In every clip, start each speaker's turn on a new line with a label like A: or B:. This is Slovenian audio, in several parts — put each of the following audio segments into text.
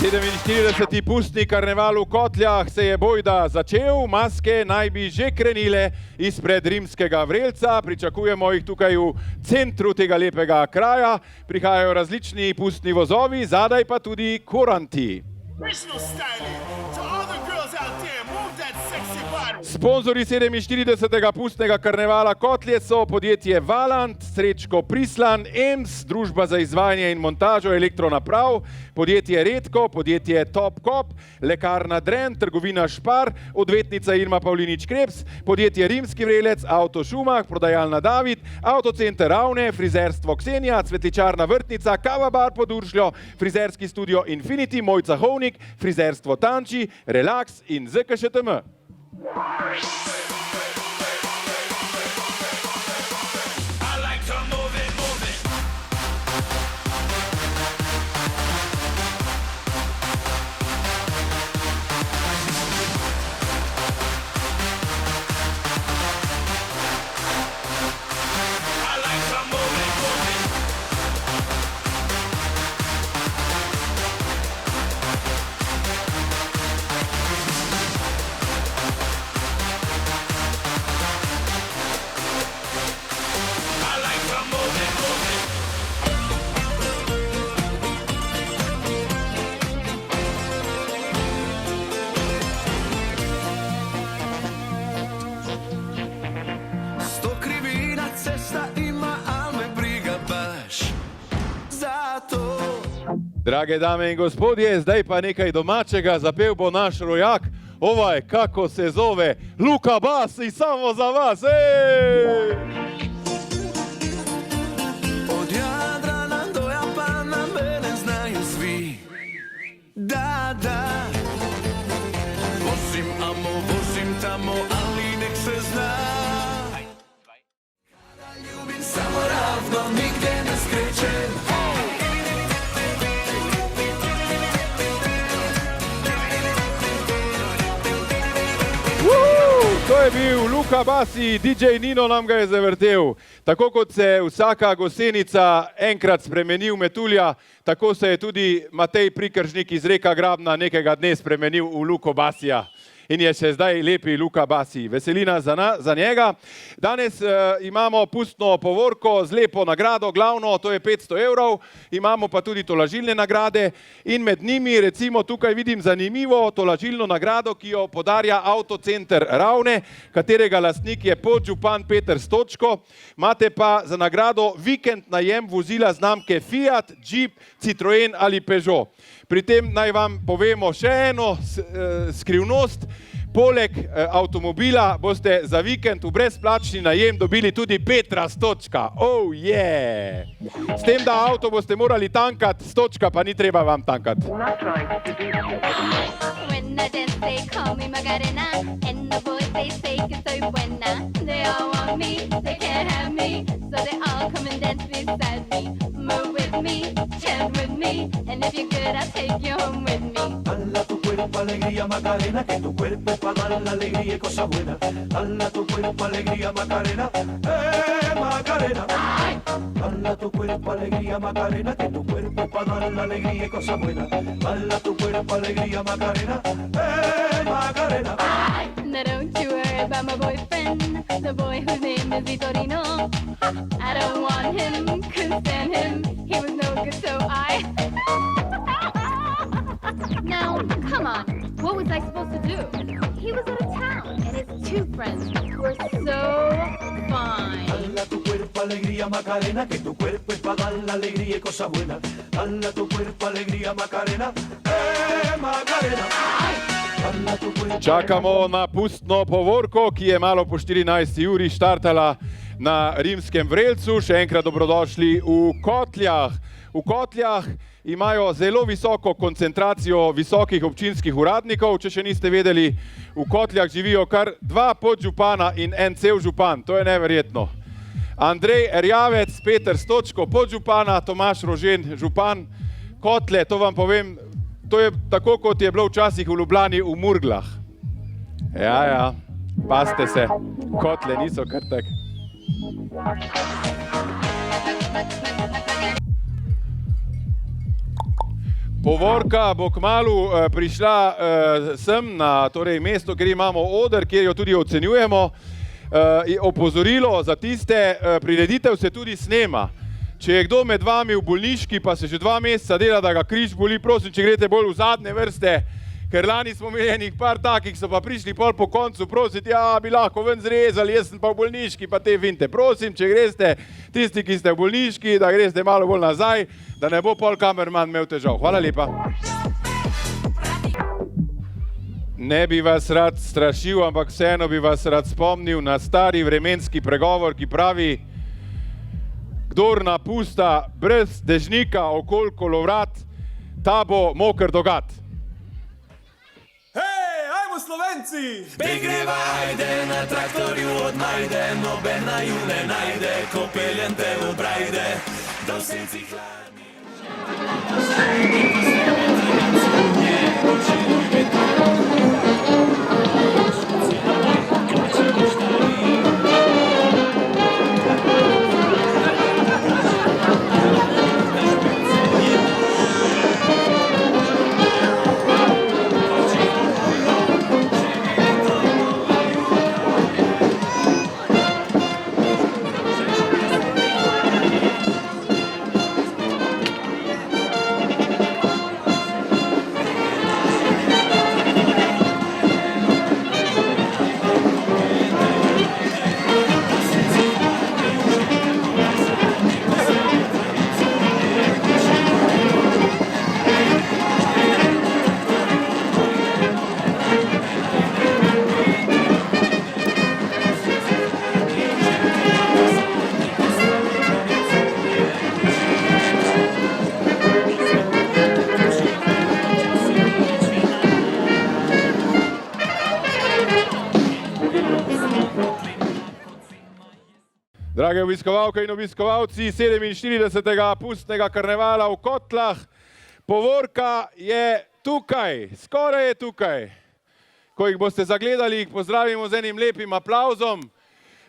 A: 47. pustni karneval v Kotljah se je bojda začel, maske naj bi že krenile izpred rimskega vrelca, pričakujemo jih tukaj v centru tega lepega kraja, prihajajo različni pustni vozovi, zadaj pa tudi kuranti. Sponzori 47. pustnega karnevala Kotlje so podjetje Valant, Srečko Prislan, EMS, družba za izvajanje in montažo elektronaprav, podjetje Redko, podjetje Top Kop, lekarna Dren, trgovina Špar, odvetnica Irma Pavlinič Krebs, podjetje Rimski vrelec, Avto Šumah, prodajalna David, Avtocenter Ravne, frizerstvo Ksenija, cvetličarna Vrtnica, Kava bar pod Uršljo, frizerski studio Infinity, Mojca Hovnik, frizerstvo Tanči, Relax in ZKŠTM. Drage dame in gospodje, zdaj pa nekaj domačega, zapel bo naš rojak, ovaj, kako se zove, Luka Basi, samo za vas,
B: Od Jadrana do Japana mene znaju svi, da, vozim amo, vozim tamo, ali nek se zna. Kada ljubim samo ravno, nigdje ne skrećem.
A: To je bil Luka Basi, DJ Nino nam ga je zavrtel. Tako kot se vsaka gosenica enkrat spremeni v metulja, tako se je tudi Matej Prikržnik iz Reka Grabna nekega dne spremenil v Luko Basija. In je še zdaj lepi Luka Basi. Veselina za njega. Danes imamo pustno povorko z lepo nagrado, glavno, to je 500 €, imamo pa tudi tolažilne nagrade in med njimi recimo tukaj vidim zanimivo tolažilno nagrado, ki jo podarja Avtocenter Ravne, katerega lastnik je podžupan Peter Stočko. Imate pa za nagrado vikend najem vozila znamke Fiat, Jeep, Citroen ali Peugeot. Pri tem naj vam povemo še eno skrivnost. Poleg avtomobila boste za vikend v brezplačni najem dobili tudi Petra Stočka. Oh yeah! S tem, da avto boste morali tankati, Stočka pa ni treba vam tankati.
C: Alegría Macarena, que tu cuerpo es para dar la alegría y cosas buenas. Dala tu cuerpo alegría Macarena, Macarena. Dala tu cuerpo alegría Macarena, que tu cuerpo es para dar la alegría y cosas buenas. Dala tu cuerpo alegría Macarena, Macarena.
D: Now don't you worry about my boyfriend, the boy whose name is Vitorino. I don't want him, couldn't stand him, he was no good, so I... Now, come on, what was I supposed to do? He was out of town, and his two friends were so fine.
C: Dala tu cuerpo alegría Macarena, que tu cuerpo es para dar la alegría y cosas buenas. Dala tu cuerpo alegría Macarena, Macarena.
A: Čakamo na pustno povorko, ki je malo po 14. uri štartala na Rimskem vrelcu. Še enkrat dobrodošli v Kotljah. V Kotljah imajo zelo visoko koncentracijo visokih občinskih uradnikov. Če še niste vedeli, v Kotljah živijo kar 2 podžupana in en cel župan. To je neverjetno. Andrej Erjavec, Peter Stočko, podžupana, Tomaž Rožen, župan. Kotlje, to vam povem, to je tako, kot je bilo včasih v Ljubljani v Murglah. Ja, pazite se, Kotlje niso kar tak. Povorka bo kmalu prišla sem na torej, mesto, kjer imamo oder, kjer jo tudi ocenjujemo. Opozorilo za tiste, prireditev se tudi snema. Če je kdo med vami v bolniški, pa se že 2 meseca dela, da ga križ boli, prosim, če greste bolj v zadnje vrste, ker lani smo imeli enih par takih, so pa prišli pol po koncu, prositi, ja, bi lahko ven zrezali, jaz sem pa v bolniški, pa te vinte. Prosim, če greste, tisti, ki ste v bolniški, da greste malo bolj nazaj, da ne bo pol kamerman imel težav. Hvala lepa. Ne bi vas rad strašil, ampak vseeno bi vas rad spomnil na stari vremenski pregovor, ki pravi: kdor napusta brez dežnika okoli kolovrat, ta bo moker do gat.
B: Hej, ajmo Slovenci! Spet greva, ajde, na traktorju od Majde, nobena ju ne najde, ko peljem te v Brajde, da v senci hlani.
A: Drage obiskovalke in obiskovalci 47. pustnega karnevala v Kotlah, Povorka je tukaj, skoraj je tukaj. Ko jih boste zagledali, jih pozdravimo z enim lepim aplavzom.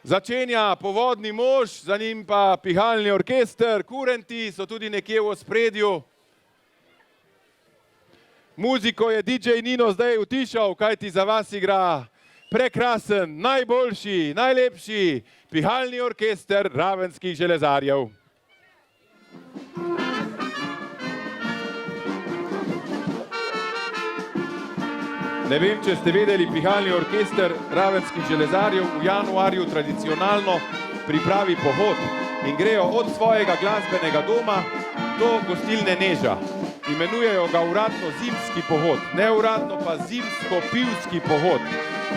A: Začenja povodni mož, za njim pa pihalni orkester, kurenti so tudi nekje v ospredju. Muziko je DJ Nino zdaj utišal, kajti za vas igra prekrasen, najboljši, najlepši pihalni orkester Ravenskih železarjev. Ne vem, če ste vedeli, pihalni orkester Ravenskih železarjev v januarju tradicionalno pripravi pohod in grejo od svojega glasbenega doma do gostilne Neža. Imenujejo ga uradno zimski pohod, neuradno pa zimsko-pivski pohod,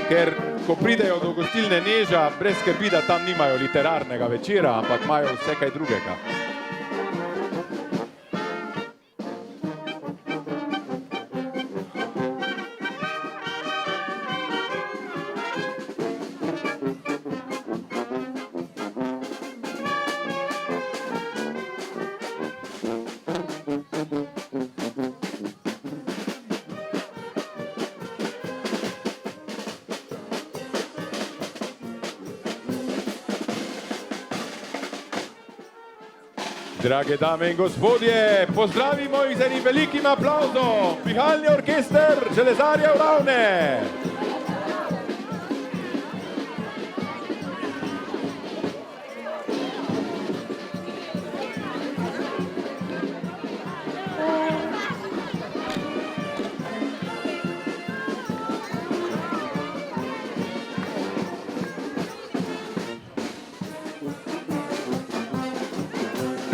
A: ker ko pridejo do gostilne Neža, brez skrbi, da tam nimajo literarnega večera, ampak imajo vse kaj drugega. Drage dame in gospodje, pozdravimo jih z enim velikim aplavzom, pihalni orkester železarjev Ravne.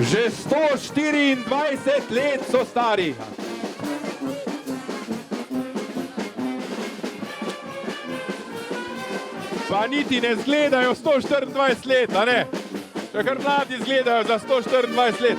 A: Že 124 let so stari. Pa niti ne izgledajo 124 let, a ne? Še kar mladi izgledajo za 124 let.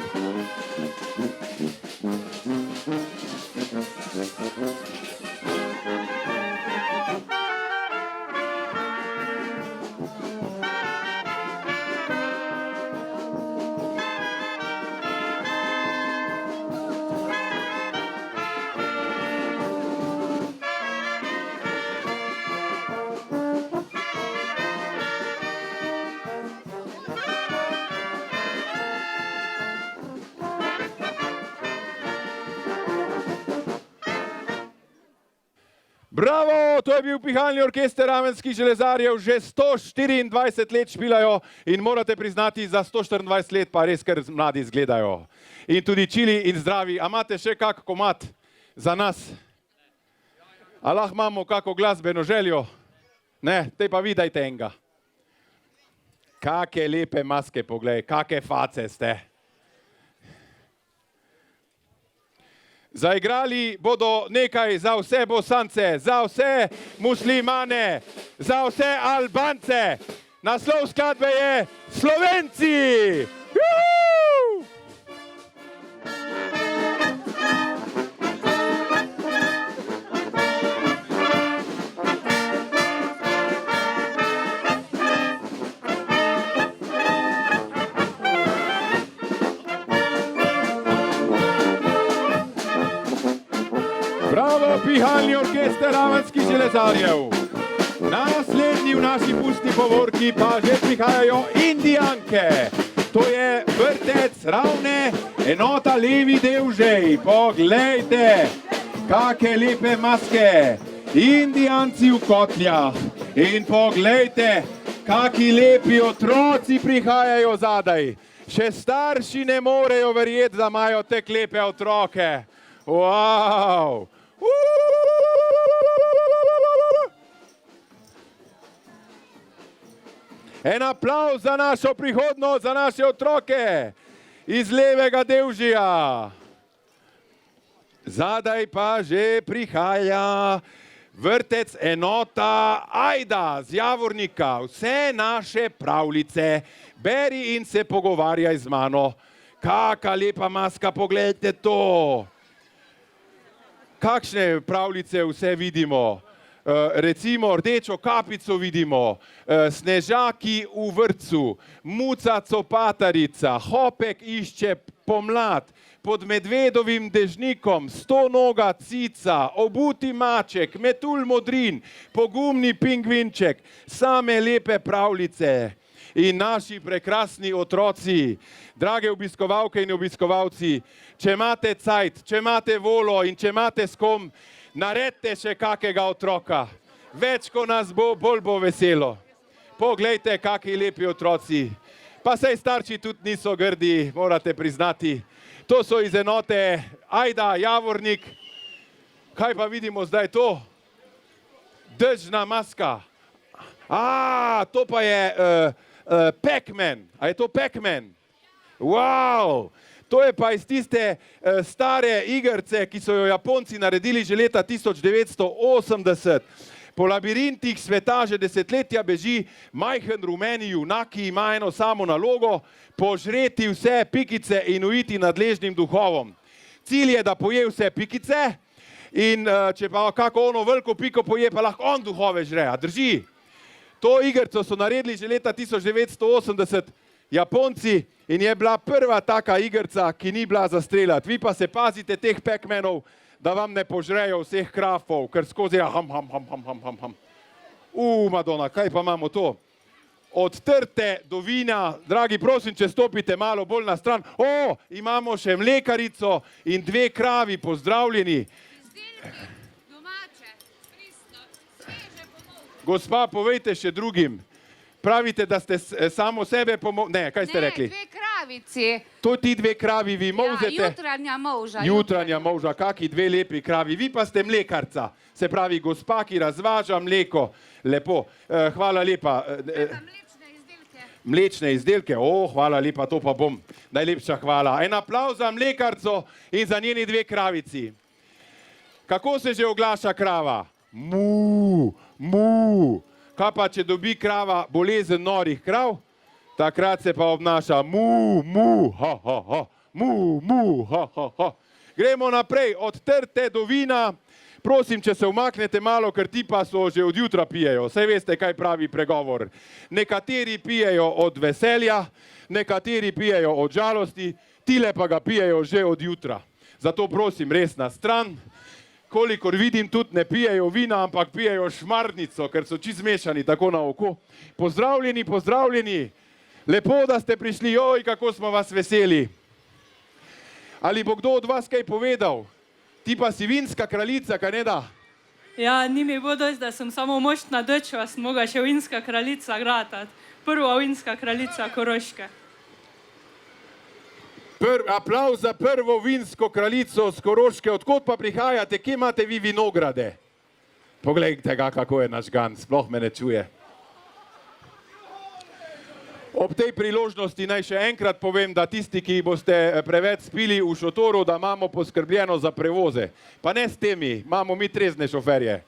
A: Bravo, to je bil pihalni orkester Ravenskih železarjev, že 124 let špilajo in morate priznati, za 124 let pa res kar mladi izgledajo. In tudi čili in zdravi. A imate še kak komad za nas? A lahko imamo kako glasbeno željo? Ne, te pa vi dajte enega. Kake lepe maske, poglej, kake face ste. Zaigrali bodo nekaj za vse Bosance, za vse muslimane, za vse Albance. Naslov skladbe je Slovenci! Juhu! Bravo, pihalni orkester Ravenskih železarjev. Naslednji v naši pustni povorki pa že prihajajo Indijanke. To je vrtec Ravne, enota Levi Devžej. Poglejte, kake lepe maske. Indijanci v kotljah. In poglejte, kaki lepi otroci prihajajo zadaj. Še starši ne morejo verjeti, da imajo te lepe otroke. Wow! En aplavz za našo prihodnost, za naše otroke iz Levega Devžija. Zadaj pa že prihaja vrtec enota Ajda z Javornika. Vse naše pravljice beri in se pogovarjaj z mano. Kaka lepa maska, pogledajte to. Kakšne pravljice vse vidimo? Recimo rdečo kapico vidimo, snežaki v vrtcu, muca copatarica, hopek išče pomlad, pod medvedovim dežnikom, 100-noga cica, obuti maček, metulj modrin, pogumni pingvinček, same lepe pravljice. In naši prekrasni otroci, drage obiskovalke in obiskovalci, če imate cajt, če imate volo in če imate s kom, naredite še kakega otroka. Več, ko nas bo, bolj bo veselo. Poglejte, kaki lepi otroci. Pa sej starši tudi niso grdi, morate priznati. To so iz enote Ajda, Javornik. Kaj pa vidimo zdaj to? Dežna maska. To pa je Pac-Man. A je to Pac-Man? Wow! To je pa iz tiste stare igrice, ki so jo Japonci naredili že leta 1980. Po labirintih sveta že desetletja beži majhen rumeni junak, ki ima eno samo nalogo, požreti vse pikice in uiti nadležnim duhovom. Cilj je, da poje vse pikice in če pa kako ono veliko piko poje, pa lahko on duhove žre. A drži? To igrico so naredili že leta 1980 Japonci in je bila prva taka igrica, ki ni bila za streljati. Vi pa se pazite teh Pac-manov, da vam ne požrejo vseh krafov, ker skozi ham. Madonna, kaj pa imamo to? Od trte do vina, dragi, prosim, če stopite malo bolj na stran. Imamo še mlekarico in 2 kravi, pozdravljeni.
E: Domače, pristno, sveže pomol.
A: Gospa, povejte še drugim. Pravite, da ste samo sebe Ne, kaj ste rekli?
E: Ne, 2 kravici.
A: To ti 2 kravi vi molzete?
E: Ja, jutranja molža.
A: Jutranja molža, kaki 2 lepi kravi. Vi pa ste mlekarca, se pravi gospa, ki razvaža mleko. Lepo, hvala lepa.
E: Mlečne izdelke.
A: Mlečne izdelke, hvala lepa, to pa bom. Najlepša hvala. En aplavz za mlekarco in za njeni 2 kravici. Kako se že oglaša krava? Mu, mu. Kaj pa, če dobi krava bolezen norih krav, takrat se pa obnaša mu, mu, ha, ha, ha, mu, mu, ha, ha, ha. Gremo naprej, od trte do vina. Prosim, če se umaknete malo, ker ti pa so že od jutra pijejo. Saj veste, kaj pravi pregovor. Nekateri pijejo od veselja, nekateri pijejo od žalosti, tile pa ga pijejo že od jutra. Zato prosim, res na stran. Kolikor vidim, tudi ne pijejo vina, ampak pijejo šmarnico, ker so čisto zmešani tako na oko. Pozdravljeni, pozdravljeni. Lepo, da ste prišli, kako smo vas veseli. Ali bo kdo od vas kaj povedal? Ti pa si vinska kraljica, kaj ne da?
F: Ja, ni mi bilo dosti, da sem samo moštna dečva, sem mogla še vinska kraljica gratati. Prva vinska kraljica Koroške.
A: Aplauz za prvo vinsko kraljico z Koroške. Odkot pa prihajate? Kje imate vi vinograde? Poglejte ga, kako je naš gan, sploh me ne čuje. Ob tej priložnosti naj še enkrat povem, da tisti, ki boste preveč spili v šotoru, da imamo poskrbljeno za prevoze. Pa ne s temi, imamo mi trezne šoferje.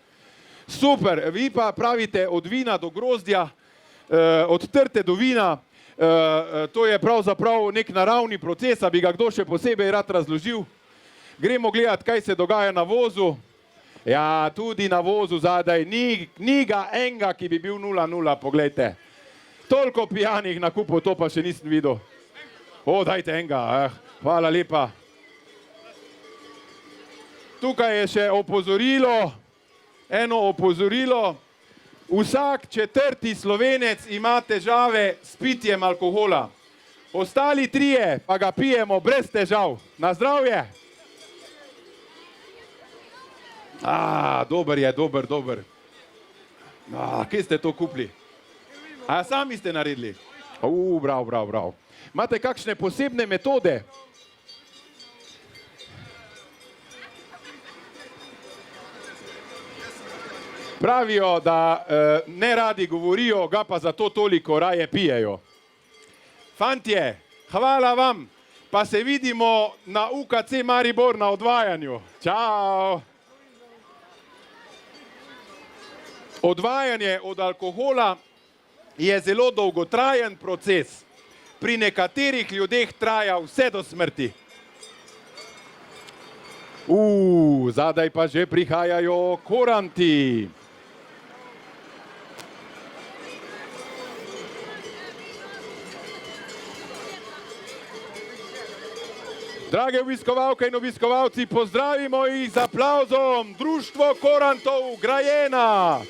A: Super, vi pa pravite od vina do grozdja, od trte do vina. To je pravzaprav nek naravni proces, a bi ga kdo še posebej rad razložil. Gremo gledati, kaj se dogaja na vozu. Ja, tudi na vozu zadaj, ni ga enega, ki bi bil 0-0, poglejte. Toliko pijanih na kupu, to pa še nisem videl. O, dajte enega, hvala lepa. Tukaj je še opozorilo, eno opozorilo. Vsak četrti Slovenec ima težave s pitjem alkohola. Ostali trije pa ga pijemo brez težav. Na zdravje! Dober je, dober. Kje ste to kupili? A sami ste naredili? Bravo. Imate kakšne posebne metode? Pravijo, da ne radi govorijo, ga pa zato toliko raje pijejo. Fantje, hvala vam, pa se vidimo na UKC Maribor na odvajanju. Čau! Odvajanje od alkohola je zelo dolgotrajen proces. Pri nekaterih ljudeh traja vse do smrti. Zadaj pa že prihajajo koranti. Drage obiskovalke in obiskovalci, pozdravimo jih z aplavzom. Društvo korantov Grajena.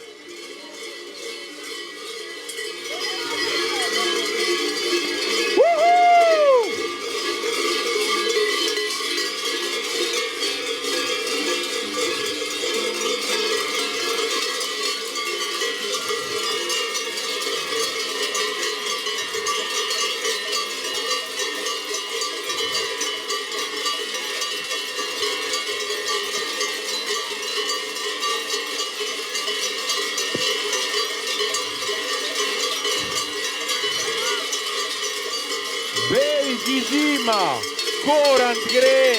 A: Belgi zima, korant gre.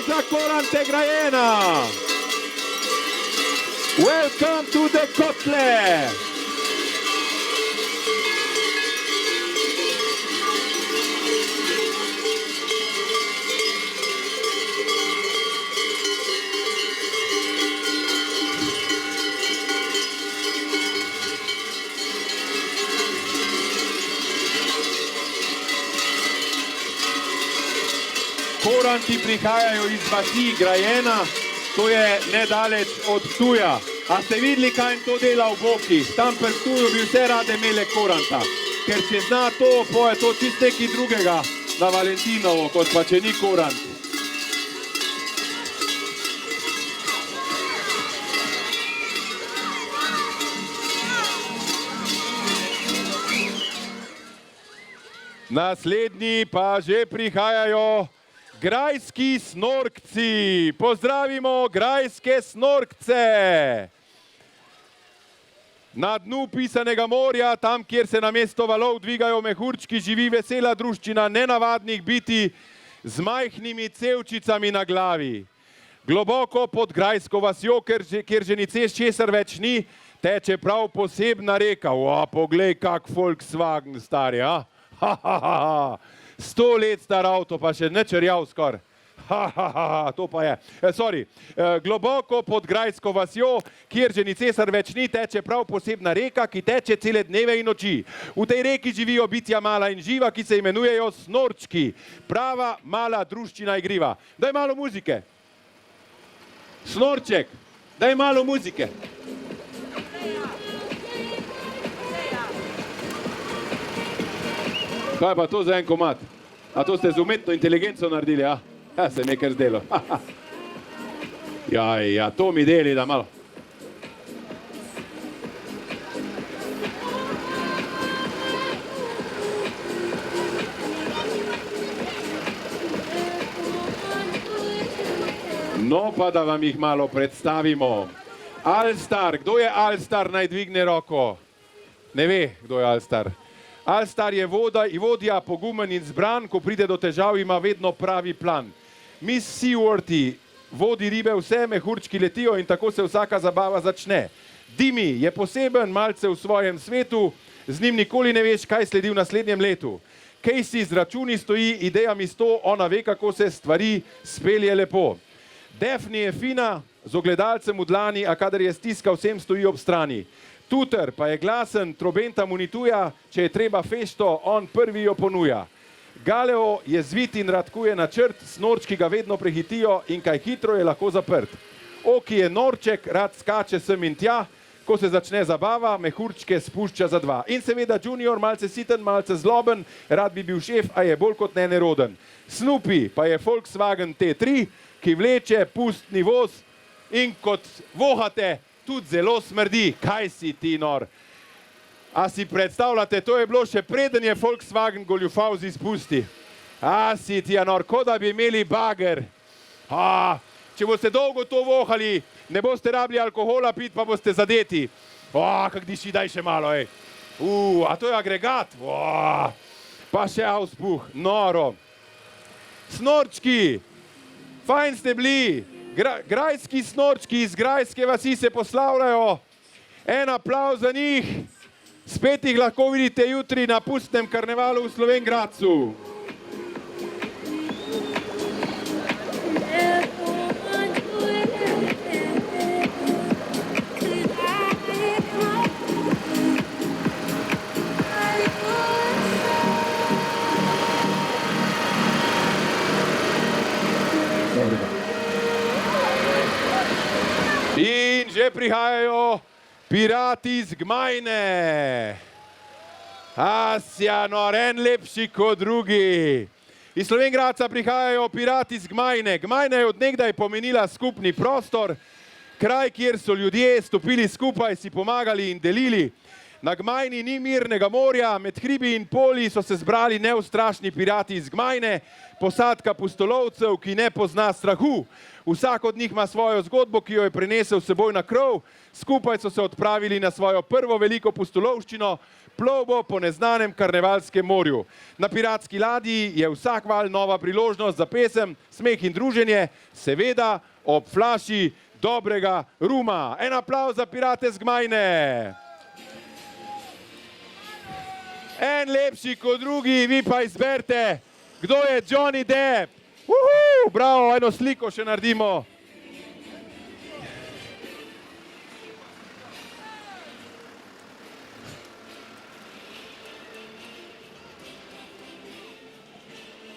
A: Za korante Grajena. Welcome to the Kotle. Koranti prihajajo iz vasi Grajena, to je nedaleč od Ptuja. A ste videli, kaj jim to dela v Boki? Tam pri Ptuju bi vse rade imele koranta. Ker če zna to, poje to čist nekaj drugega na Valentinovo, kot pa če ni korant. Naslednji pa že prihajajo grajski snorkci. Pozdravimo grajske snorkce. Na dnu pisanega morja, tam, kjer se namesto valov dvigajo mehurčki, živi vesela druščina nenavadnih biti z majhnimi cevčicami na glavi. Globoko pod grajsko vasjo, kjer že nice česar več ni, teče prav posebna reka. Poglej, kak Volkswagen star je, 100 let star avto, pa še ne črjav skor. To pa je. Sorry. Globoko pod grajsko vasjo, kjer že nicesar več ni, teče prav posebna reka, ki teče cele dneve in noči. V tej reki živijo bitja mala in živa, ki se imenujejo snorčki. Prava mala druščina igriva. Daj malo muzike. Snorček, daj malo muzike. Kaj pa to za en komad? A to ste z umetno inteligenco naredili, ja? Ja, se mi je kar zdelo. Ja, to mi deli, da malo. No, pa da vam jih malo predstavimo. Alstar, kdo je Alstar, naj dvigne roko? Ne ve, kdo je Alstar. Alstar je vodja, pogumen in zbran, ko pride do težav, ima vedno pravi plan. Miss Seaworthy vodi ribe vse, mehurčki letijo in tako se vsaka zabava začne. Dimi je poseben, malce v svojem svetu, z njim nikoli ne veš, kaj sledi v naslednjem letu. Casey z računi stoji, idejami sto, ona ve, kako se stvari spelje lepo. Daphne je fina, z ogledalcem v dlani, a kadar je stiska, vsem stoji ob strani. Tutor pa je glasen, trobenta mu ni tuja, če je treba fešto, on prvi jo ponuja. Galeo je zvit in radkuje načrt, snorčki ga vedno prehitijo in kaj hitro je lahko zaprt. Oki je norček, rad skače sem in tja, ko se začne zabava, mehurčke spušča za dva. In seveda Junior, malce siten, malce zloben, rad bi bil šef, a je bolj kot ne neroden. Snoopy pa je Volkswagen T3, ki vleče pustni voz in kot vohate, tudi zelo smrdi. Kaj si ti nor? A si predstavljate, to je bilo še preden je Volkswagen goljufal z izpusti. A si ti nor, kot da bi imeli bager. Če boste dolgo to vohali, ne boste rabili alkohola piti, pa boste zadeti. Kak diši, daj še malo, ej. A to je agregat. Pa še auspuh, noro. Snorčki, fajn ste bili. Grajski snorčki iz grajske vasi se poslavljajo. En aplauz za njih. Spet jih lahko vidite jutri na pustnem karnevalu v Slovenj Gradcu. In že prihajajo pirati z Gmajne. Nor, en lepši kot drugi. Iz Slovenj Gradca prihajajo pirati z Gmajne. Gmajna je od nekdaj pomenila skupni prostor, kraj, kjer so ljudje stopili skupaj, si pomagali in delili. Na Gmajni ni mirnega morja, med hribi in poli so se zbrali neustrašni pirati iz Gmajne, posadka pustolovcev, ki ne pozna strahu. Vsak od njih ima svojo zgodbo, ki jo je prinesel s seboj na krov. Skupaj so se odpravili na svojo prvo veliko pustolovščino, plovbo po neznanem karnevalskem morju. Na piratski ladji je vsak val nova priložnost za pesem, smeh in druženje, seveda ob flaši dobrega ruma. En aplauz za pirate z Gmajne. En lepši kot drugi, vi pa izberite, kdo je Johnny Depp. Bravo, eno sliko še naredimo.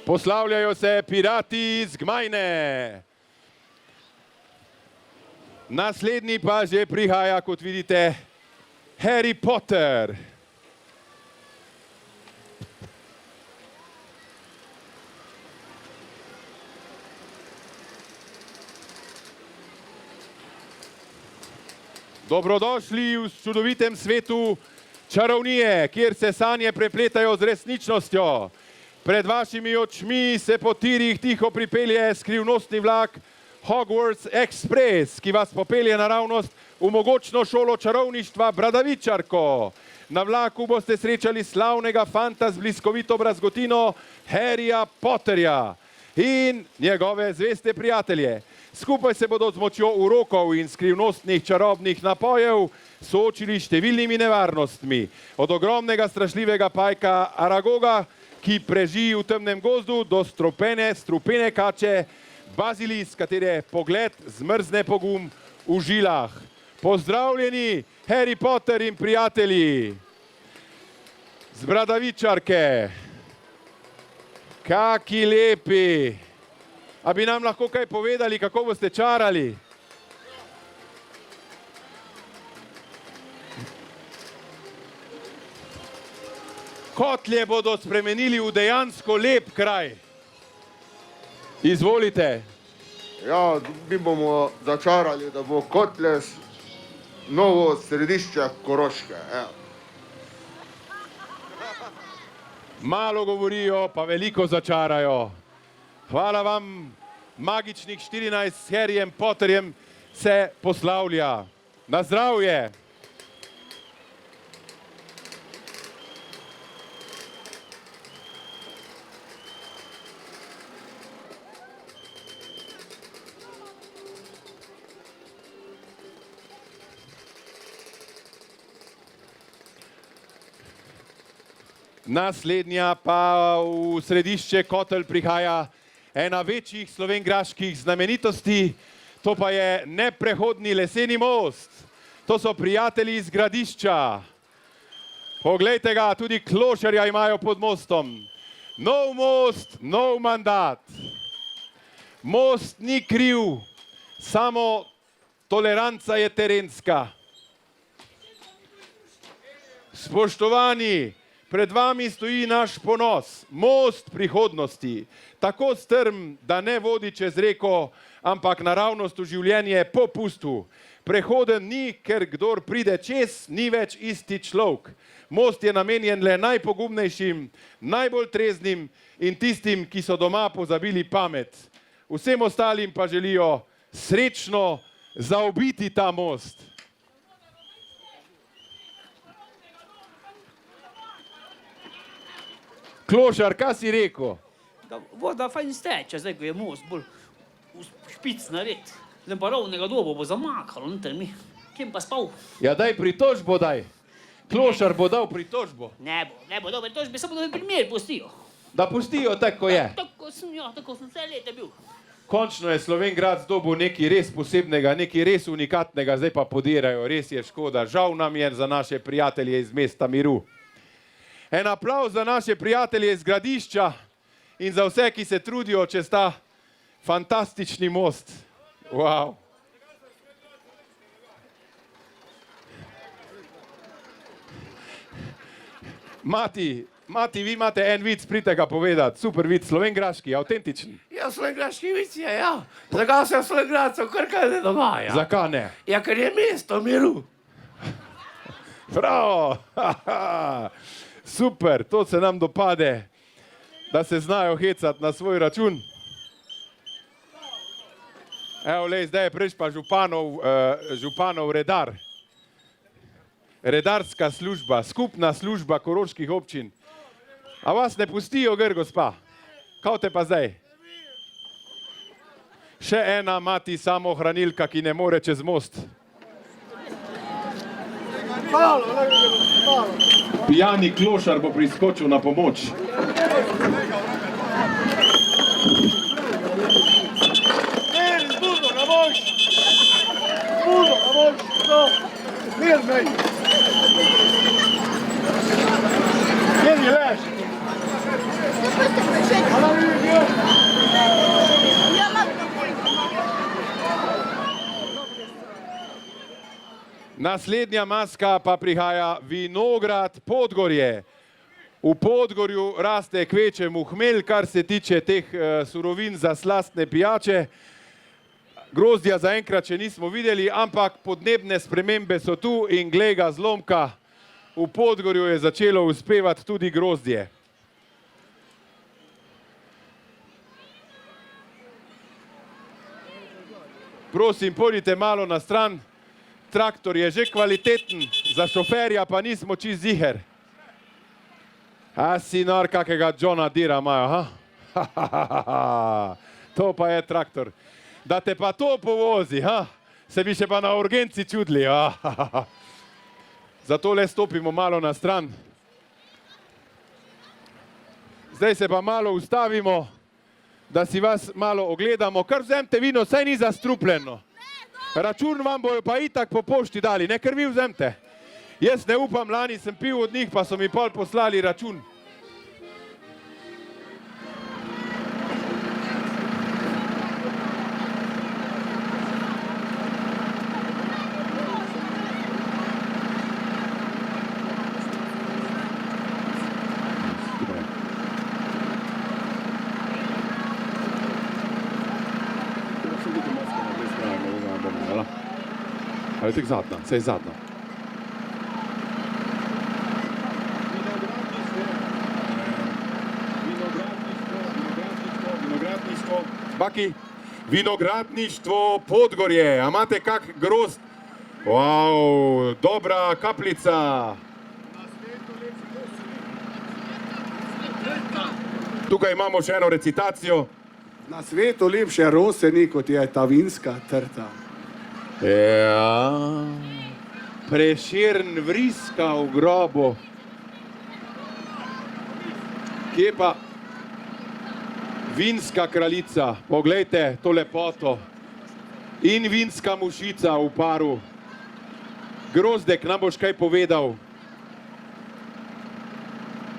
A: Poslavljajo se pirati z Gmajne. Naslednji pa že prihaja, kot vidite, Harry Potter. Dobrodošli v čudovitem svetu čarovnije, kjer se sanje prepletajo z resničnostjo. Pred vašimi očmi se po tirih tiho pripelje skrivnostni vlak Hogwarts Express, ki vas popelje naravnost v mogočno šolo čarovništva Bradavičarko. Na vlaku boste srečali slavnega fanta z bliskovito brazgotino Harryja Potterja in njegove zveste prijatelje. Skupaj se bodo z močjo urokov in skrivnostnih čarobnih napojev soočili številnimi nevarnostmi. Od ogromnega strašljivega pajka Aragoga, ki preži v temnem gozdu, do strupene kače Bazilis, katere pogled zmrzne pogum v žilah. Pozdravljeni, Harry Potter in prijatelji. Z Bradavičarke. Kaki lepi. A bi nam lahko kaj povedali, kako boste čarali? Kotlje bodo spremenili v dejansko lep kraj. Izvolite.
G: Ja, mi bomo začarali, da bo Kotles novo središče Koroške. Evo.
A: Malo govorijo, pa veliko začarajo. Hvala vam, magičnih 14 s Harryjem Potterjem se poslavlja. Na zdravje! Naslednja pa v središče Kotelj prihaja ena večjih slovenjgraških znamenitosti, to pa je neprehodni leseni most. To so prijatelji iz Gradišča. Poglejte ga, tudi klošarja imajo pod mostom. Nov most, nov mandat. Most ni kriv, samo toleranca je terenska. Spoštovani, pred vami stoji naš ponos, most prihodnosti, tako strm, da ne vodi čez reko, ampak naravnost v življenje po pustu. Prehoden ni, ker kdor pride čez, ni več isti človek. Most je namenjen le najpogumnejšim, najbolj treznim in tistim, ki so doma pozabili pamet. Vsem ostalim pa želijo srečno zaobiti ta most. Klošar, kaj si rekel?
H: Da voda fajn steče, zdaj ko je most bolj špic nared. Zdaj pa ravnega dobo bo zamakalo, noter mi. Kjem pa spal?
A: Ja, daj pritožbo, daj. Klošar bo dal pritožbo.
H: Ne bo dober tožbe, samo da mi primer pustijo.
A: Da pustijo tako, ko je.
H: Tako sem vse leta bil.
A: Končno je Slovenjgrad dobil nekaj res posebnega, nekaj res unikatnega, zdaj pa podirajo, res je škoda. Žal nam je za naše prijatelje iz mesta miru. En aplavz za naše prijatelje iz Gradišča in za vse, ki se trudijo čez ta fantastični most. Wow. Mati, vi imate en vic, pridite ga povedati. Super vic, slovenjgraški, avtentičen.
I: Ja, slovenjgraški vic je, ja. Zakaj se v Slovenjgradcu kar kaj ne dogaja?
A: Zakaj ne?
I: Ja, ker je mesto miru.
A: Bravo! Super, to se nam dopade, da se znajo hecati na svoj račun. Evo, lej, zdaj je prišel pa županov redar. Redarska služba, skupna služba koroških občin. A vas ne pustijo, gr, gospa? Kaj te pa zdaj? Še ena mati samohranilka, ki ne more čez most. Pijani klošar bo priskočil na pomoč. Naslednja maska pa prihaja vinograd Podgorje. V Podgorju raste kvečemu hmelj, kar se tiče teh surovin za slastne pijače. Grozdja zaenkrat še nismo videli, ampak podnebne spremembe so tu in glej ga zlomka, v Podgorju je začelo uspevati tudi grozdje. Prosim, pojdite malo na stran. Traktor je že kvaliteten, za šoferja pa nismo čist ziher. A si nor, kakega Johna Deera imajo, ha? To pa je traktor. Da te pa to povozi, ha? Se bi še pa na urgenci čudili, ha? Zato le stopimo malo na stran. Zdaj se pa malo ustavimo, da si vas malo ogledamo. Kar vzemte vino, saj ni zastrupljeno. Račun vam bojo pa itak po pošti dali, ne kar vi vzemte. Jaz ne upam, lani sem pil od njih, pa so mi pol poslali račun.
J: Ale tak zadnja, saj zadnja.
A: Baki, vinogradništvo Podgorje, a imate kak grozd? Wow, dobra kapljica. Tukaj imamo še eno recitacijo.
K: Na svetu lepše rose ni, kot je ta vinska trta.
A: Ja, Prešern vriska v grobu. Kje pa vinska kraljica? Poglejte to lepoto. In vinska mušica v paru. Grozdek, nam boš kaj povedal?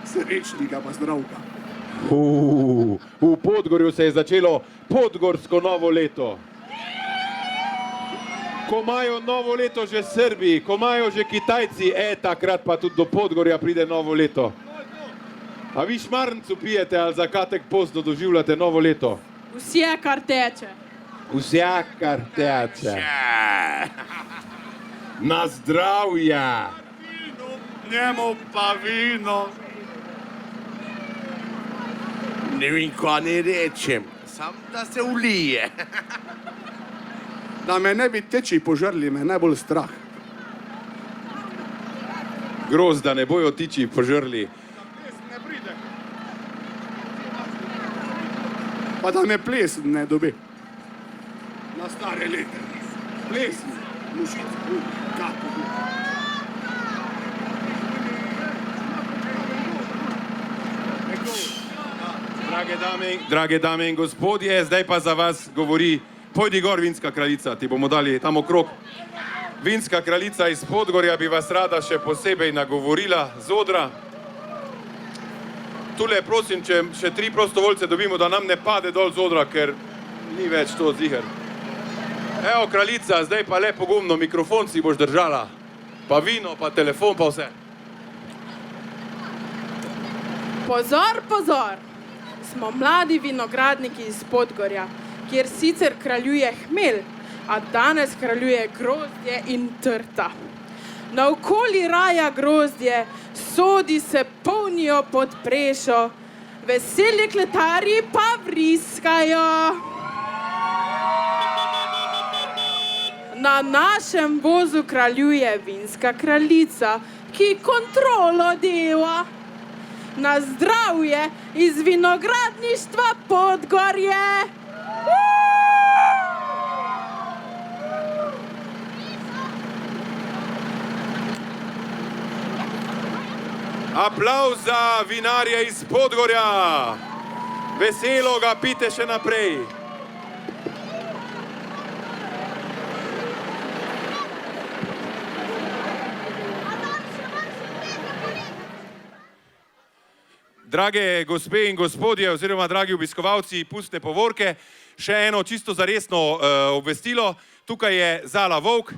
K: Srečnika pa zdravka.
A: V Podgorju se je začelo podgorsko novo leto. Ko imajo novo leto že Srbi, ko imajo že Kitajci, takrat pa tudi do Podgorja pride novo leto. A vi šmarncu pijete ali za katek pozno doživljate novo leto?
F: Vse, kar teče.
A: Vse, kar teče. Na zdravje.
I: Njemu pa vino. Ne vem, kaj ne rečem, sam da se ulije.
K: Da me ne bi teči požrli, me najbolj strah.
A: Grozd, da ne bojo tiči požrli.
K: Pa da me ples ne dobi. Na stare leta. Ples, mušica, kako.
A: Drage dame in gospodje, zdaj pa za vas govori pojdi gor, vinska kraljica, ti bomo dali tam okrog. Vinska kraljica iz Podgorja bi vas rada še posebej nagovorila z odra. Tule, prosim, če še 3 prostovoljce dobimo, da nam ne pade dol z odra, ker ni več to ziher. Evo, kraljica, zdaj pa le pogumno, mikrofon si boš držala. Pa vino, pa telefon, pa vse.
L: Pozor, pozor! Smo mladi vinogradniki iz Podgorja, kjer sicer kraljuje hmelj, a danes kraljuje grozdje in trta. Naokoli raja grozdje, sodi se polnijo pod prešo, veseli kletarji pa vriskajo. Na našem vozu kraljuje vinska kraljica, ki kontrolo dela. Na zdravje iz vinogradništva Podgorje!
A: Aplavz za vinarje iz Podgorja! Veselo ga pite še naprej! Drage gospe in gospodje, oziroma dragi obiskovalci pustne povorke, še eno čisto zaresno obvestilo. Tukaj je Zala Volk,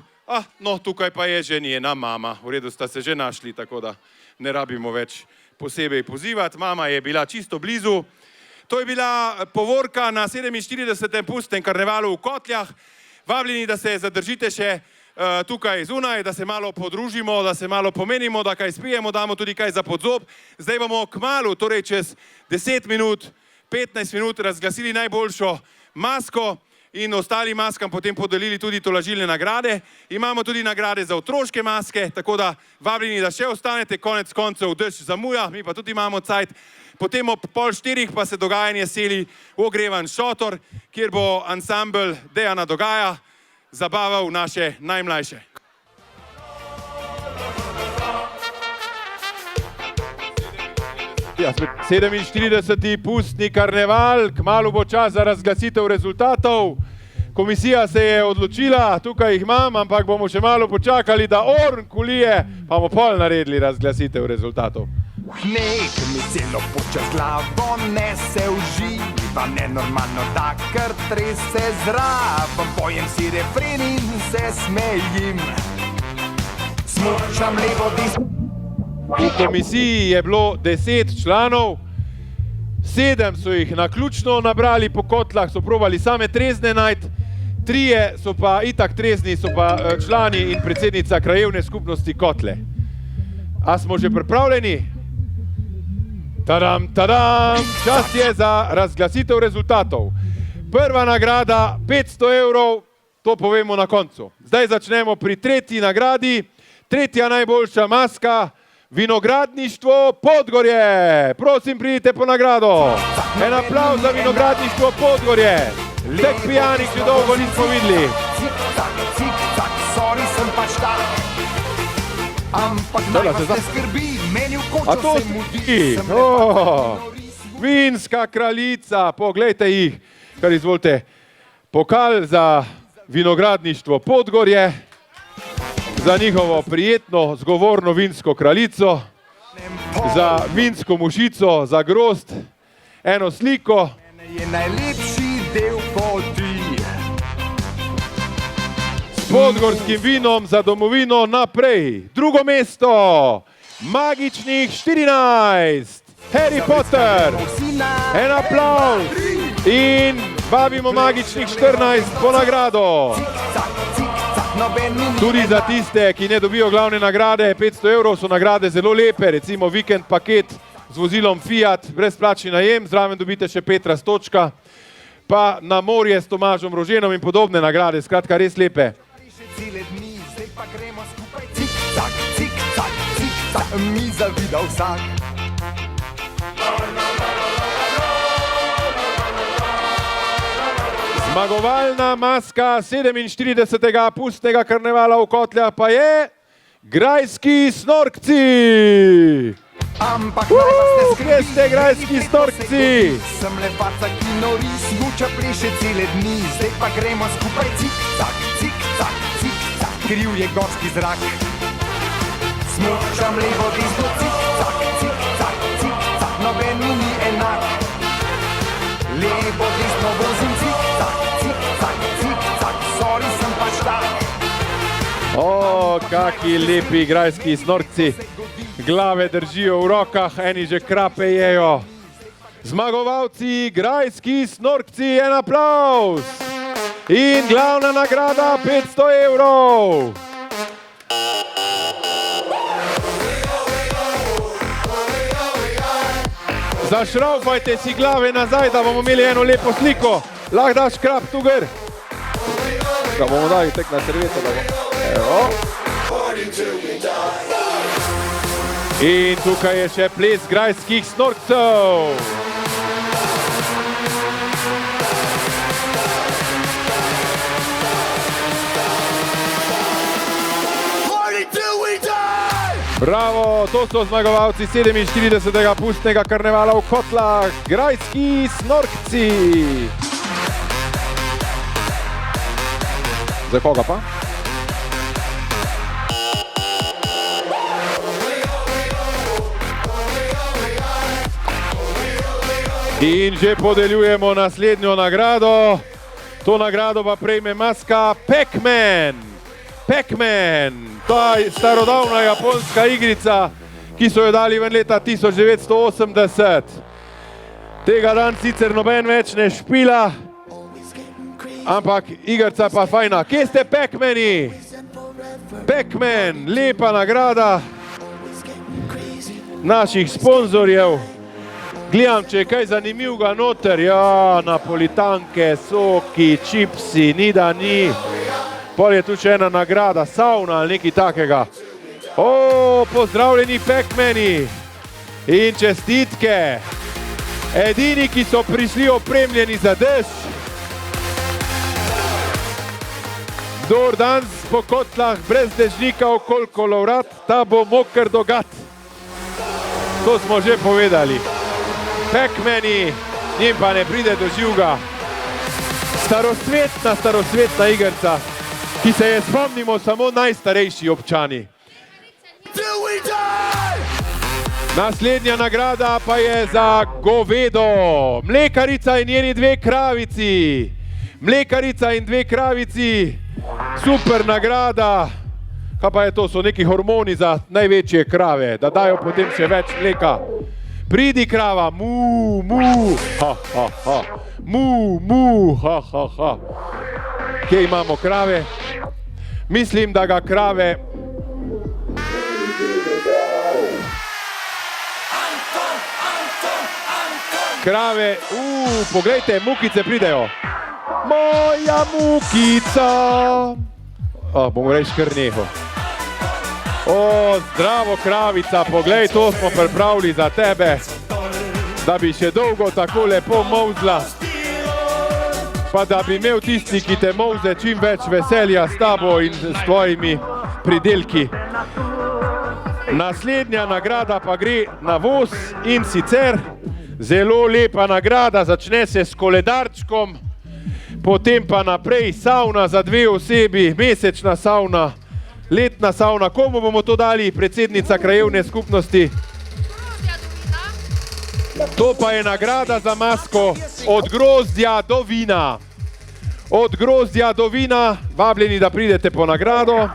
A: no tukaj pa je že njena mama. V redu sta se že našli, tako da ne rabimo več posebej pozivati. Mama je bila čisto blizu. To je bila povorka na 47. pustnem karnevalu v Kotljah. Vabljeni, da se zadržite še tukaj zunaj, da se malo podružimo, da se malo pomenimo, da kaj spijemo, damo tudi kaj za podzob. Zdaj bomo kmalu, torej čez 10 minut, 15 minut razglasili najboljšo masko in ostalim maskam potem podelili tudi tolažilne nagrade. Imamo tudi nagrade za otroške maske, tako da vabljeni, da še ostanete, konec koncev dež zamuja, mi pa tudi imamo cajt. Potem ob 3:30 pa se dogajanje seli v ogrevan šotor, kjer bo ansambel Dejana Dogaja zabaval naše najmlajše. Ja, 47. pustni karneval, kmalu bo čas za razglasitev rezultatov. Komisija se je odločila, tukaj jih imam, ampak bomo še malo počakali, da orn kulije, pa bomo pol naredili razglasitev rezultatov.
B: Nek mi celo počas glavo nese uživa, nenormalno da kar trese zraven, pojem si refren in se smejim. Smučam levo desno.
A: V komisiji je bilo 10 članov, 7 so jih naključno nabrali po kotlah, so probali same trezne najti, 3 so pa itak trezni, so pa člani in predsednica krajevne skupnosti Kotle. A smo že pripravljeni? Tadam, tadam, čas je za razglasitev rezultatov. Prva nagrada 500 evrov, to povemo na koncu. Zdaj začnemo pri tretji nagradi, tretja najboljša maska, Vinogradništvo Podgorje. Prosim, pridite po nagrado. En aplauz za Vinogradništvo Podgorje. Tek pijanih že dolgo nismo videli.
B: Cik-cak, sorry, sem pač tak. Ampak naj vas ne skrbi, meni v
A: A
B: kočo
A: to
B: se mudi.
A: si? Vinska kraljica, poglejte jih. Kar izvolite, pokal za Vinogradništvo Podgorje, za njihovo prijetno, zgovorno vinsko kraljico, za vinsko mušico, za grozd, eno sliko.
B: Je najlepši del poti.
A: S podgorskim vinom za domovino naprej. Drugo mesto, magičnih 14, Harry Potter. En aplauz in vabimo magičnih 14 po nagrado. Tudi za tiste, ki ne dobijo glavne nagrade, 500 evrov so nagrade zelo lepe, recimo vikend paket z vozilom Fiat, brezplačni najem, zraven dobite še Petra Stočka, pa na morje s Tomažom Roženom in podobne nagrade, skratka res lepe.
B: Cik-cak, cik-cak, cik-cak, mi zavida vsak.
A: Zmagovalna maska 47. pustnega karnevala v Kotljah pa je Grajski snorkci.
B: Ampak naj vas ne skrbi,
A: kje ste grajski snorkci?
B: sem le faca, ki nori, smuča pleše cele dni. Zdaj pa gremo skupaj cik-cak, cik-cak, cik-cak, kriv je gorski zrak. Smučam levo desno, cik-cak, cik-cak, cik-cak, noben mi ni enak. Levo desno vozim, cik-cak, cik-cak, cik-cak, sorry, sem pač tak.
A: O, kaki lepi grajski snorkci. Glave držijo v rokah, eni že krape jejo. Zmagovalci, grajski snorkci, en aplauz. In glavna nagrada 500 evrov. Zašraufajte si glave nazaj, da bomo imeli eno lepo sliko. Lahko daš krap tu gor. Ga bomo dali tek na serveto, da bomo. Evo. In tukaj je še ples grajskih snorkcev. Bravo, to so zmagovalci 47. pustnega karnevala v Kotlah, grajski snorkci. Za koga pa? In že podeljujemo naslednjo nagrado. To nagrado pa prejme maska Pac-Man. Pac-Man, ta starodavna japonska igrica, ki so jo dali ven leta 1980. Tega dan sicer noben več ne špila, ampak igrica pa fajna. Kje ste Pac-Mani? Pac-Man, lepa nagrada naših sponzorjev. Gledam, če je kaj zanimivega noter, ja, napolitanke, soki, čipsi, ni da ni. Pol je tu še ena nagrada, sauna ali nekaj takega. O, pozdravljeni Pac-Mani in čestitke. Edini, ki so prišli opremljeni za dež. Kdor danes po Kotlah brez dežnika okoli kolovrat, ta bo moker do gat. To smo že povedali. Pac-Mani, njim pa ne pride do živga. Starosvetna igrica, ki se je spomnimo samo najstarejši občani. Naslednja nagrada pa je za govedo. Mlekarica in njeni dve kravici. Mlekarica in dve kravici. Super nagrada. Kaj pa je to? So neki hormoni za največje krave, da dajo potem še več mleka. Pridi krava, mu, mu, ha, ha, ha. Mu, mu, ha, ha, ha. Kje imamo krave? Mislim, da ga krave... Krave, poglejte, mukice pridejo. Moja mukica. Bomo reči kar neho. Zdravo kravica, poglej, to smo pripravili za tebe, da bi še dolgo tako lepo molzla, pa da bi imel tisti, ki te molze, čim več veselja s tabo in s tvojimi pridelki. Naslednja nagrada pa gre na voz in sicer zelo lepa nagrada, začne se s koledarčkom, potem pa naprej savna za 2 osebi, mesečna savna, letna savna. Komu bomo to dali, predsednica krajevne skupnosti? To pa je nagrada za masko od grozdja do vina. Od grozdja do vina, vabljeni, da pridete po nagrado.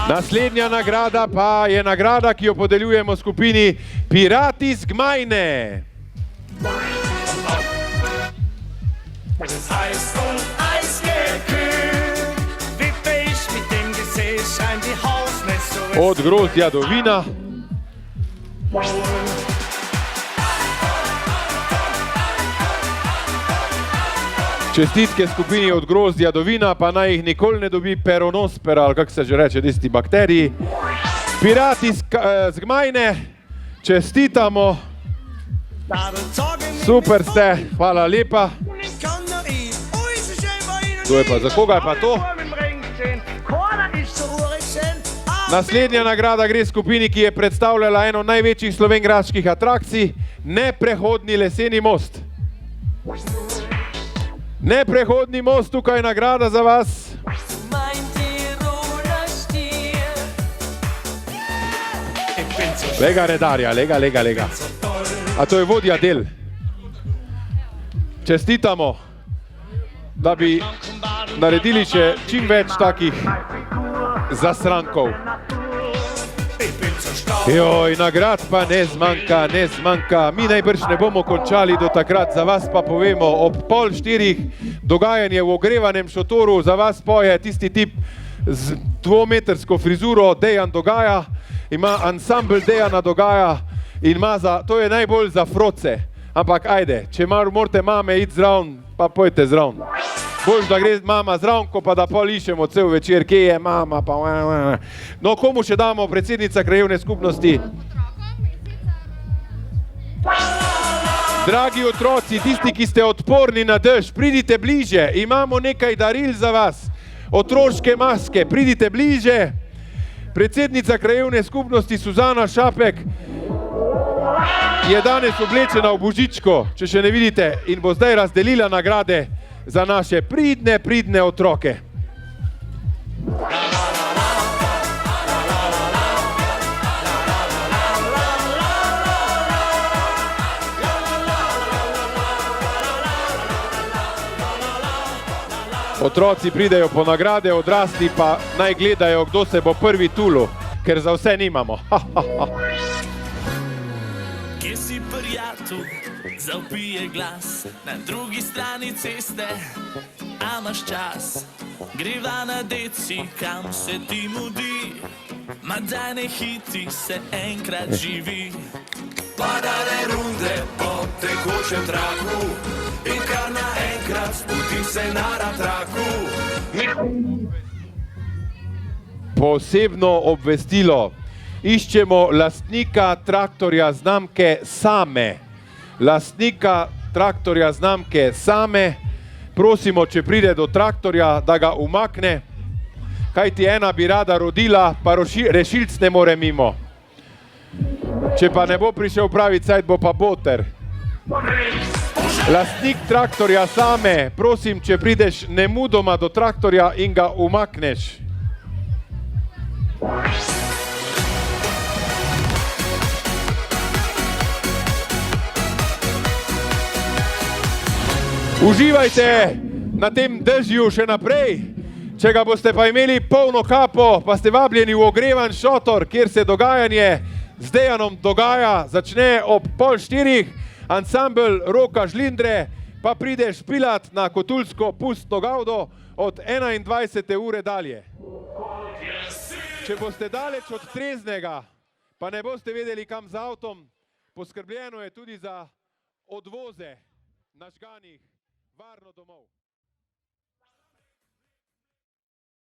A: Naslednja nagrada pa je nagrada, ki jo podeljujemo skupini Pirati z Gmajne. Od grozdja do vina. Čestitke skupini od grozdja do vina, pa naj jih nikoli ne dobi peronospera, ali kako se že reče, tisti bakteriji. Pirati z Gmajne, čestitamo. Super ste, hvala lepa. To je pa, za koga je pa to? Naslednja nagrada gre skupini, ki je predstavljala eno največjih slovenjgraških atrakcij, neprehodni leseni most. Neprehodni most, tukaj je nagrada za vas. Lega redarja, lega. A to je vodja del. Čestitamo, da bi naredili še čim več takih zasrankov. Joj, nagrad pa ne zmanjka. Mi najbrž ne bomo končali do takrat, za vas pa povemo, ob 3:30 dogajanje v ogrevanem šotoru, za vas poje tisti tip z 2-metrsko frizuro, Dejan Dogaja, ima ansambl Dejana Dogaja in ima to je najbolj za froce. Ampak ajde, če morate mame iti zraven, pa pojte zraven. Boljš, da gre mama zraven, ko pa da polišemo cel večer, kje je mama, pa... No, komu še damo, predsednica krajevne skupnosti? Dragi otroci, tisti, ki ste odporni na dež, pridite bliže, imamo nekaj daril za vas. Otroške maske, pridite bliže. Predsednica krajevne skupnosti Suzana Šapek je danes oblečena v božičko, če še ne vidite, in bo zdaj razdelila nagrade za naše pridne otroke. Otroci pridejo po nagrade, odrasli pa naj gledajo, kdo se bo prvi tulil, ker za vse nimamo.
M: Kje si prijatelj, zavpije glas na drugi strani ceste, a imaš čas, greva na deci, kam se ti mudi, ma daj ne hiti, se enkrat živi. Padale runde po tekočem traku in kar naenkrat sputi se na ratraku.
A: Posebno obvestilo. Iščemo lastnika traktorja znamke Same. Lastnika traktorja znamke Same. prosimo, če pride do traktorja, da ga umakne, kajti ena bi rada rodila, pa rešilc ne more mimo. Če pa ne bo prišel pravi cajt, bo pa boter. Lastnik traktorja Same, prosim, če prideš nemudoma do traktorja in ga umakneš. Uživajte na tem dežju še naprej. Če ga boste pa imeli polno kapo, pa ste vabljeni v ogrevan šotor, kjer se dogajanje z Dejanom dogaja, začne ob 3:30, ansambel Roka Žlindre, pa pride špilat na Kotulsko pustno gavdo od 21. ure dalje. Če boste daleč od Treznega, pa ne boste vedeli kam z avtom, poskrbljeno je tudi za odvoze nažganih varno domov.